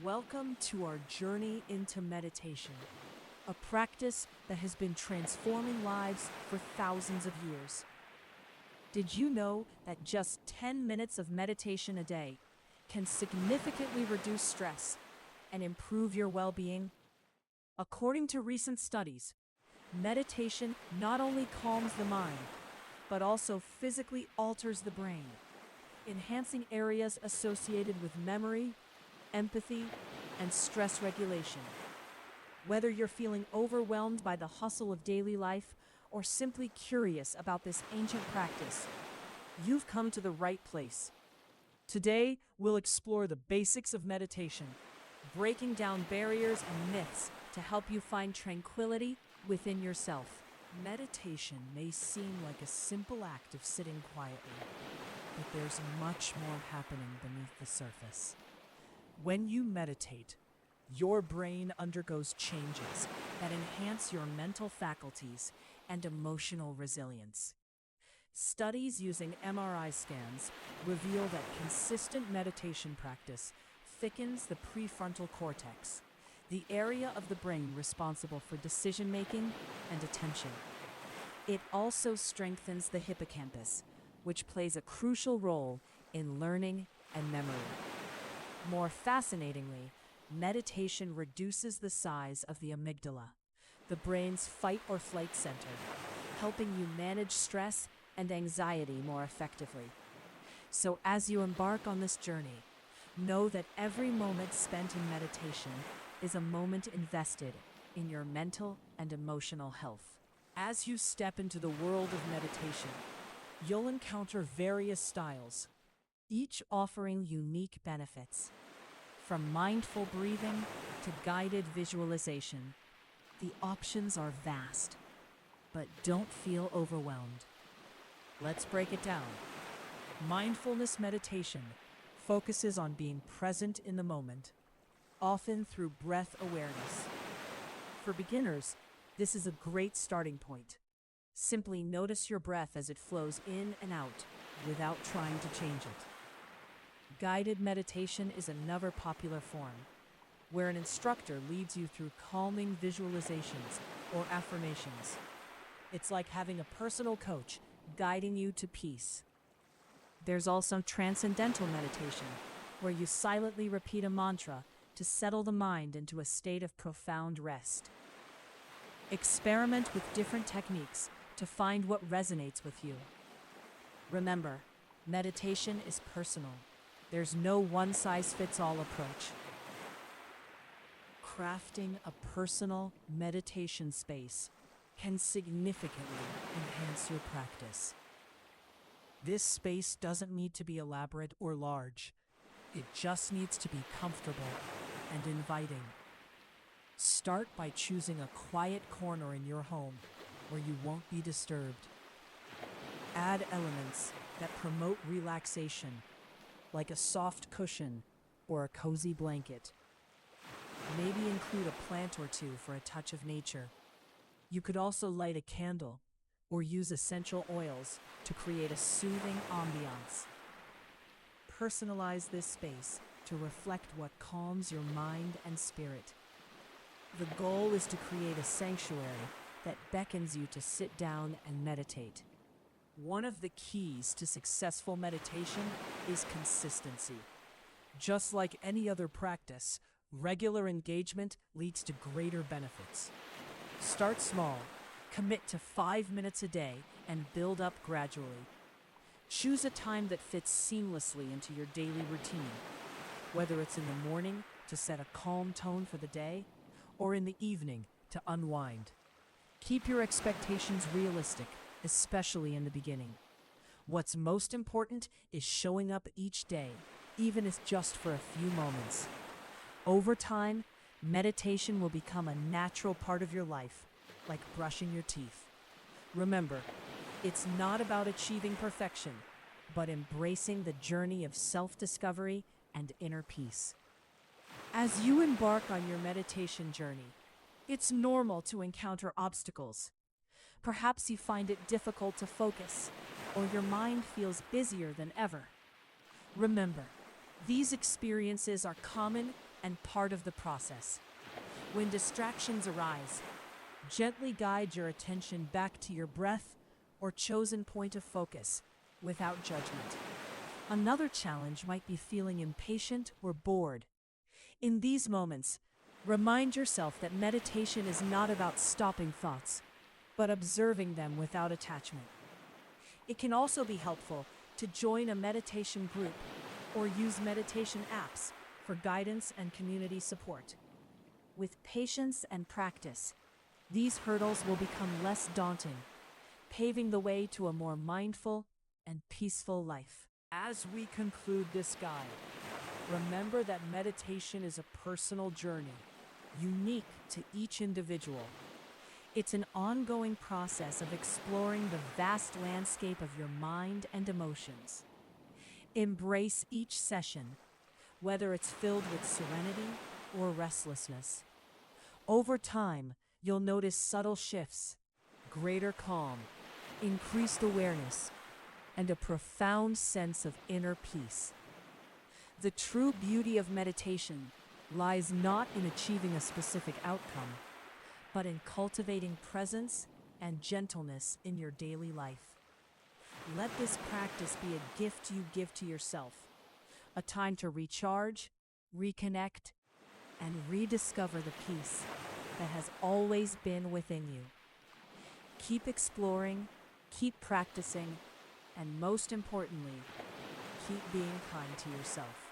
Welcome to our journey into meditation, a practice that has been transforming lives for thousands of years. Did you know that just 10 minutes of meditation a day can significantly reduce stress and improve your well-being? According to recent studies, meditation not only calms the mind, but also physically alters the brain, enhancing areas associated with memory, empathy, and stress regulation. Whether you're feeling overwhelmed by the hustle of daily life or simply curious about this ancient practice, you've come to the right place. Today, we'll explore the basics of meditation, breaking down barriers and myths to help you find tranquility within yourself. Meditation may seem like a simple act of sitting quietly, but there's much more happening beneath the surface. When you meditate, your brain undergoes changes that enhance your mental faculties and emotional resilience. Studies using MRI scans reveal that consistent meditation practice thickens the prefrontal cortex, the area of the brain responsible for decision-making and attention. It also strengthens the hippocampus, which plays a crucial role in learning and memory. More fascinatingly, meditation reduces the size of the amygdala, the brain's fight-or-flight center, helping you manage stress and anxiety more effectively. So as you embark on this journey, know that every moment spent in meditation is a moment invested in your mental and emotional health. As you step into the world of meditation, you'll encounter various styles, each offering unique benefits. From mindful breathing to guided visualization, the options are vast, but don't feel overwhelmed. Let's break it down. Mindfulness meditation focuses on being present in the moment, often through breath awareness. For beginners, this is a great starting point. Simply notice your breath as it flows in and out without trying to change it. Guided meditation is another popular form, where an instructor leads you through calming visualizations or affirmations. It's like having a personal coach guiding you to peace. There's also transcendental meditation, where you silently repeat a mantra to settle the mind into a state of profound rest. Experiment with different techniques to find what resonates with you. Remember, meditation is personal. There's no one-size-fits-all approach. Crafting a personal meditation space can significantly enhance your practice. This space doesn't need to be elaborate or large. It just needs to be comfortable and inviting. Start by choosing a quiet corner in your home where you won't be disturbed. Add elements that promote relaxation, like a soft cushion or a cozy blanket. Maybe include a plant or two for a touch of nature. You could also light a candle or use essential oils to create a soothing ambiance. Personalize this space to reflect what calms your mind and spirit. The goal is to create a sanctuary that beckons you to sit down and meditate. One of the keys to successful meditation is consistency. Just like any other practice, regular engagement leads to greater benefits. Start small, commit to 5 minutes a day, and build up gradually. Choose a time that fits seamlessly into your daily routine, whether it's in the morning to set a calm tone for the day, or in the evening to unwind. Keep your expectations realistic, especially in the beginning. What's most important is showing up each day, even if just for a few moments. Over time, meditation will become a natural part of your life, like brushing your teeth. Remember, it's not about achieving perfection, but embracing the journey of self-discovery and inner peace. As you embark on your meditation journey, it's normal to encounter obstacles. Perhaps you find it difficult to focus, or your mind feels busier than ever. Remember, these experiences are common and part of the process. When distractions arise, gently guide your attention back to your breath or chosen point of focus without judgment. Another challenge might be feeling impatient or bored. In these moments, remind yourself that meditation is not about stopping thoughts, but observing them without attachment. It can also be helpful to join a meditation group or use meditation apps for guidance and community support. With patience and practice, these hurdles will become less daunting, paving the way to a more mindful and peaceful life. As we conclude this guide, remember that meditation is a personal journey, unique to each individual. It's an ongoing process of exploring the vast landscape of your mind and emotions. Embrace each session, whether it's filled with serenity or restlessness. Over time, you'll notice subtle shifts, greater calm, increased awareness, and a profound sense of inner peace. The true beauty of meditation lies not in achieving a specific outcome, but in cultivating presence and gentleness in your daily life. Let this practice be a gift you give to yourself, a time to recharge, reconnect, and rediscover the peace that has always been within you. Keep exploring, keep practicing, and most importantly, keep being kind to yourself.